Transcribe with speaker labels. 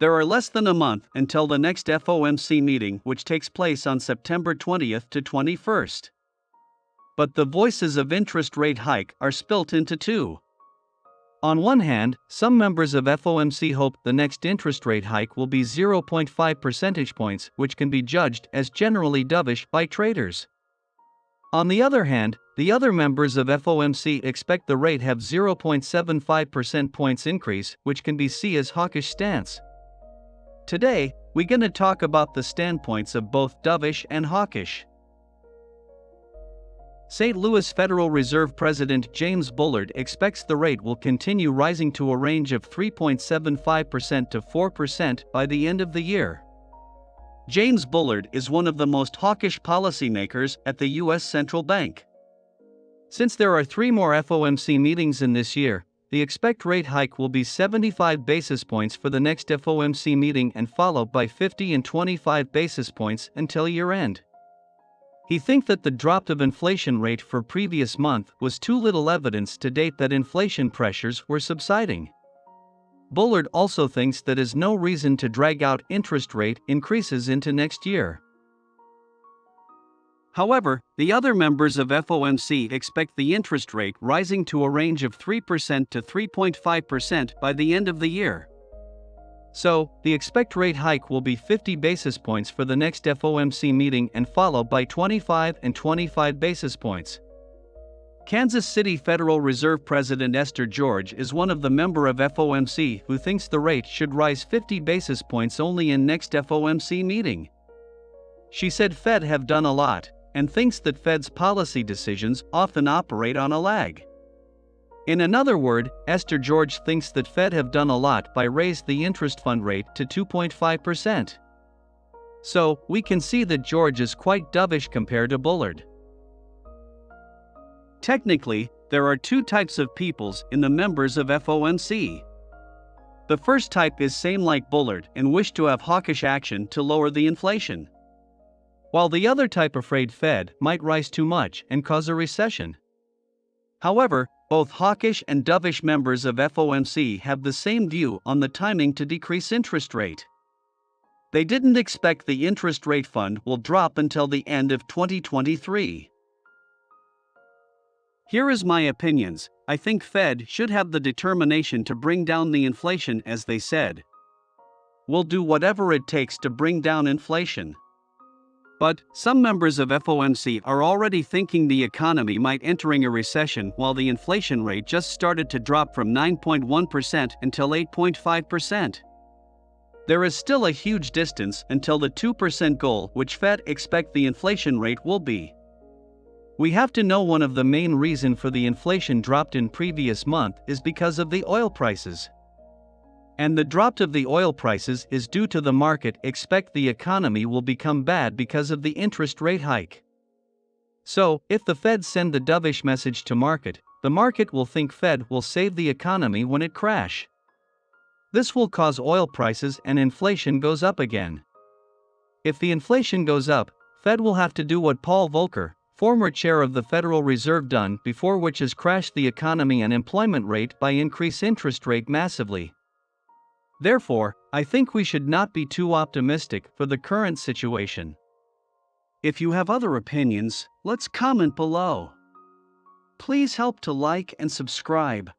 Speaker 1: There are less than a month until the next FOMC meeting, which takes place on September 20th to 21st. But the voices of interest rate hike are split into two. On one hand, some members of FOMC hope the next interest rate hike will be 0.5 percentage points, which can be judged as generally dovish by traders. On the other hand, the other members of FOMC expect the rate have 0.75 percent points increase, which can be seen as hawkish stance. Today, we're going to talk about the standpoints of both dovish and hawkish. St. Louis Federal Reserve President James Bullard expects the rate will continue rising to a range of 3.75% to 4% by the end of the year. James Bullard is one of the most hawkish policymakers at the U.S. Central Bank. Since there are 3 more FOMC meetings in this year, the expected rate hike will be 75 basis points for the next FOMC meeting and followed by 50 and 25 basis points until year-end. He thinks that the drop of inflation rate for previous month was too little evidence to date that inflation pressures were subsiding. Bullard also thinks that is no reason to drag out interest rate increases into next year. However, the other members of FOMC expect the interest rate rising to a range of 3% to 3.5% by the end of the year. So, the expected rate hike will be 50 basis points for the next FOMC meeting and followed by 25 and 25 basis points. Kansas City Federal Reserve President Esther George is one of the members of FOMC who thinks the rate should rise 50 basis points only in next FOMC meeting. She said Fed have done a lot, and thinks that Fed's policy decisions often operate on a lag. In another word, Esther George thinks that Fed have done a lot by raise the interest fund rate to 2.5%. So, we can see that George is quite dovish compared to Bullard. Technically, there are 2 types of peoples in the members of FOMC. The first type is same like Bullard and wish to have hawkish action to lower the inflation, while the other type afraid Fed might rise too much and cause a recession. However, both hawkish and dovish members of FOMC have the same view on the timing to decrease interest rate. They didn't expect the interest rate fund will drop until the end of 2023. Here is my opinions. I think Fed should have the determination to bring down the inflation, as they said. We'll do whatever it takes to bring down inflation. But some members of FOMC are already thinking the economy might entering a recession while the inflation rate just started to drop from 9.1% until 8.5%. There is still a huge distance until the 2% goal which Fed expect the inflation rate will be. We have to know one of the main reason for the inflation dropped in previous month is because of the oil prices. And the drop of the oil prices is due to the market expect the economy will become bad because of the interest rate hike. So, if the Fed send the dovish message to market, the market will think Fed will save the economy when it crash. This will cause oil prices and inflation goes up again. If the inflation goes up, Fed will have to do what Paul Volcker, former chair of the Federal Reserve done before, which has crashed the economy and employment rate by increase interest rate massively. Therefore, I think we should not be too optimistic for the current situation. If you have other opinions, let's comment below. Please help to like and subscribe.